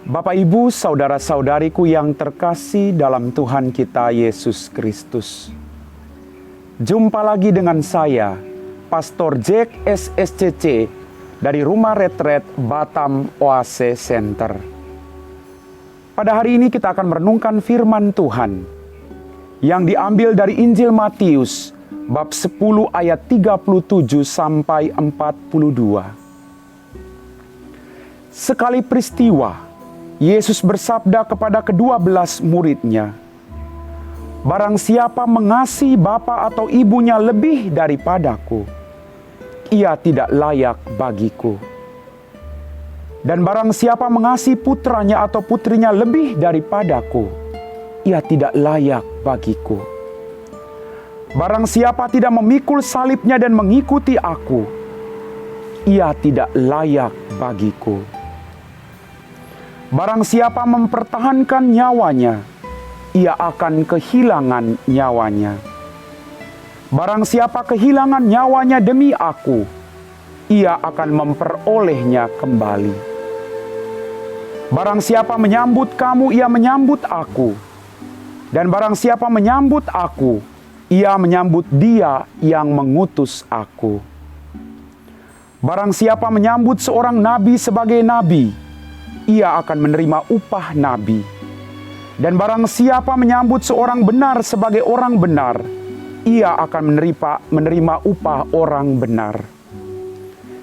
Bapak, Ibu, saudara-saudariku yang terkasih dalam Tuhan kita Yesus Kristus. Jumpa lagi dengan saya, Pastor Jack SSCC dari Rumah Retret Batam Oase Center. Pada hari ini kita akan merenungkan firman Tuhan yang diambil dari Injil Matius bab 10 ayat 37 sampai 42. Sekali peristiwa, Yesus bersabda kepada ke-12 muridnya, "Barang siapa mengasihi bapa atau ibunya lebih daripadaku, ia tidak layak bagiku. Dan barang siapa mengasihi putranya atau putrinya lebih daripadaku, ia tidak layak bagiku. Barang siapa tidak memikul salibnya dan mengikuti aku, ia tidak layak bagiku. Barang siapa mempertahankan nyawanya, ia akan kehilangan nyawanya. Barang siapa kehilangan nyawanya demi aku, ia akan memperolehnya kembali. Barang siapa menyambut kamu, ia menyambut aku. Dan barang siapa menyambut aku, ia menyambut Dia yang mengutus aku. Barang siapa menyambut seorang nabi sebagai nabi, ia akan menerima upah nabi. Dan barang siapa menyambut seorang benar sebagai orang benar, ia akan menerima upah orang benar.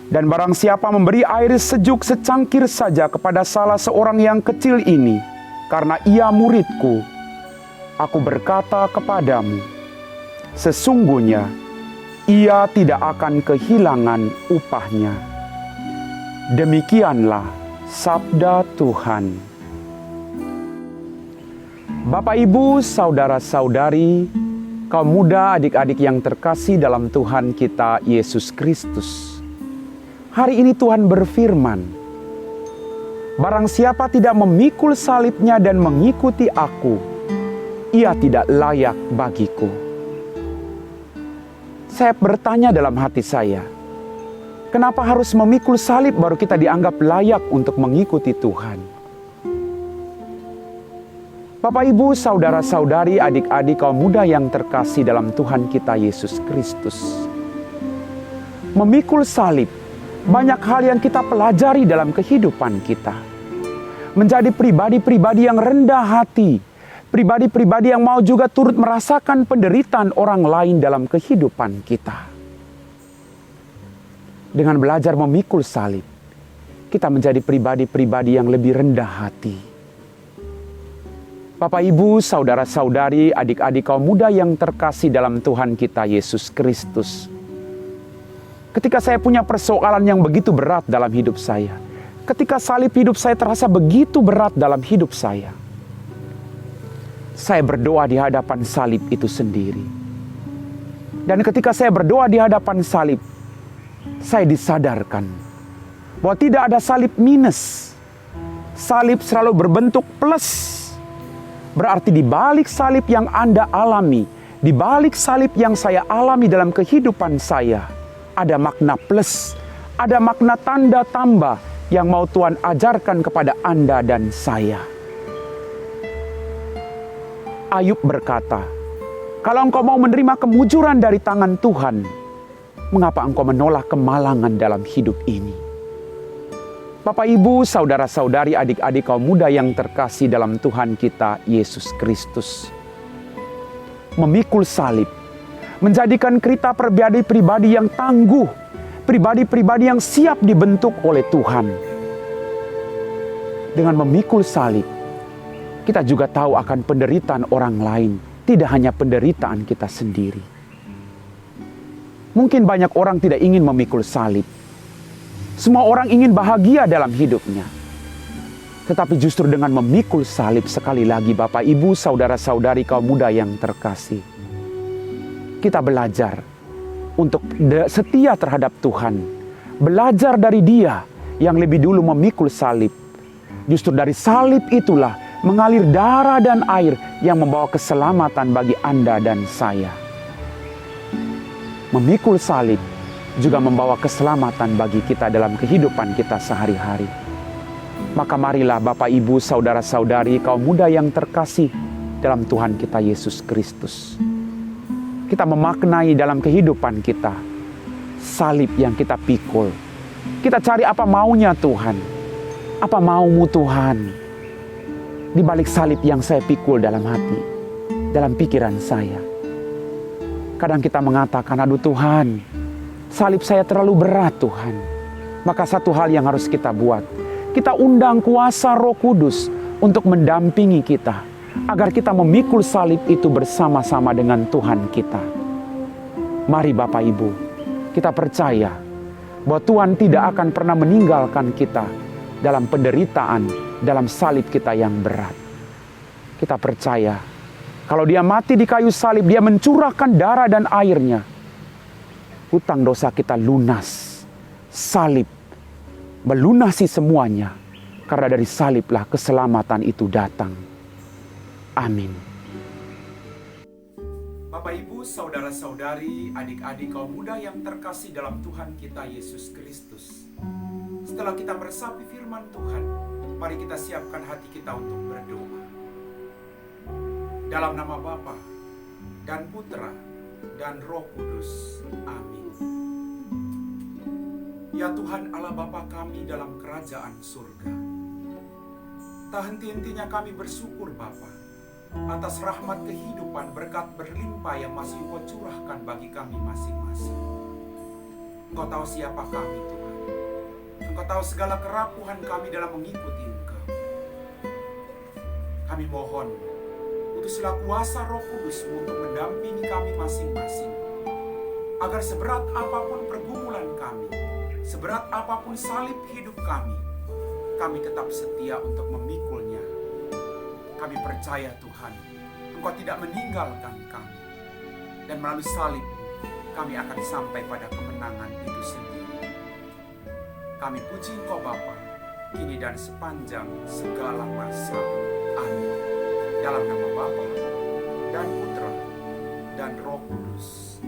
Dan barang siapa memberi air sejuk secangkir saja kepada salah seorang yang kecil ini, karena ia muridku, aku berkata kepadamu, sesungguhnya ia tidak akan kehilangan upahnya." Demikianlah sabda Tuhan. Bapak, Ibu, saudara-saudari, kaum muda, adik-adik yang terkasih dalam Tuhan kita Yesus Kristus. Hari ini Tuhan berfirman, "Barang siapa tidak memikul salibnya dan mengikuti aku, ia tidak layak bagiku." Saya bertanya dalam hati saya, kenapa harus memikul salib baru kita dianggap layak untuk mengikuti Tuhan? Bapak, Ibu, saudara-saudari, adik-adik kaum muda yang terkasih dalam Tuhan kita Yesus Kristus. Memikul salib, banyak hal yang kita pelajari dalam kehidupan kita. Menjadi pribadi-pribadi yang rendah hati, pribadi-pribadi yang mau juga turut merasakan penderitaan orang lain dalam kehidupan kita. Dengan belajar memikul salib, kita menjadi pribadi-pribadi yang lebih rendah hati. Bapak, Ibu, saudara-saudari, adik-adik kaum muda yang terkasih dalam Tuhan kita Yesus Kristus. Ketika saya punya persoalan yang begitu berat dalam hidup saya, ketika salib hidup saya terasa begitu berat dalam hidup saya berdoa di hadapan salib itu sendiri. Dan ketika saya berdoa di hadapan salib, saya disadarkan bahwa tidak ada salib minus. Salib selalu berbentuk plus. Berarti di balik salib yang Anda alami, di balik salib yang saya alami dalam kehidupan saya, ada makna plus, ada makna tanda tambah yang mau Tuhan ajarkan kepada Anda dan saya. Ayub berkata, "Kalau engkau mau menerima kemujuran dari tangan Tuhan, mengapa engkau menolak kemalangan dalam hidup ini?" Bapak, Ibu, saudara-saudari, adik-adik kaum muda yang terkasih dalam Tuhan kita Yesus Kristus. Memikul salib, menjadikan kita pribadi-pribadi yang tangguh, pribadi-pribadi yang siap dibentuk oleh Tuhan. Dengan memikul salib, kita juga tahu akan penderitaan orang lain, tidak hanya penderitaan kita sendiri. Mungkin banyak orang tidak ingin memikul salib. Semua orang ingin bahagia dalam hidupnya. Tetapi justru dengan memikul salib, sekali lagi Bapak, Ibu, saudara-saudari kaum muda yang terkasih, kita belajar untuk setia terhadap Tuhan. Belajar dari Dia yang lebih dulu memikul salib. Justru dari salib itulah mengalir darah dan air yang membawa keselamatan bagi Anda dan saya. Memikul salib juga membawa keselamatan bagi kita dalam kehidupan kita sehari-hari. Maka marilah Bapak, Ibu, saudara-saudari, kaum muda yang terkasih dalam Tuhan kita Yesus Kristus. Kita memaknai dalam kehidupan kita salib yang kita pikul. Kita cari apa maunya Tuhan. Apa maumu Tuhan? Di balik salib yang saya pikul dalam hati, dalam pikiran saya. Kadang kita mengatakan, aduh Tuhan, salib saya terlalu berat Tuhan. Maka satu hal yang harus kita buat, kita undang kuasa Roh Kudus untuk mendampingi kita, agar kita memikul salib itu bersama-sama dengan Tuhan kita. Mari Bapak Ibu, kita percaya bahwa Tuhan tidak akan pernah meninggalkan kita dalam penderitaan, dalam salib kita yang berat. Kita percaya, kalau Dia mati di kayu salib, Dia mencurahkan darah dan airnya. Hutang dosa kita lunas. Salib melunasi semuanya, karena dari saliblah keselamatan itu datang. Amin. Bapak, Ibu, saudara-saudari, adik-adik kaum muda yang terkasih dalam Tuhan kita Yesus Kristus. Setelah kita meresapi firman Tuhan, mari kita siapkan hati kita untuk berdoa. Dalam nama Bapa dan Putra dan Roh Kudus. Amin. Ya Tuhan Allah Bapa kami dalam kerajaan surga, tak henti-hentinya kami bersyukur Bapa atas rahmat kehidupan, berkat berlimpah yang masih Engkau curahkan bagi kami masing-masing. Engkau tahu siapa kami Tuhan. Engkau tahu segala kerapuhan kami dalam mengikuti Engkau. Kami mohon, utuslah kuasa Roh Kudus-Mu untuk mendampingi kami masing-masing, agar seberat apapun pergumulan kami, seberat apapun salib hidup kami tetap setia untuk memikulnya. Kami percaya Tuhan, Engkau tidak meninggalkan kami. Dan melalui salib, kami akan sampai pada kemenangan itu sendiri. Kami puji Engkau Bapa, kini dan sepanjang segala masa. Amin. Dalam nama Bapa dan Putra dan Roh Kudus.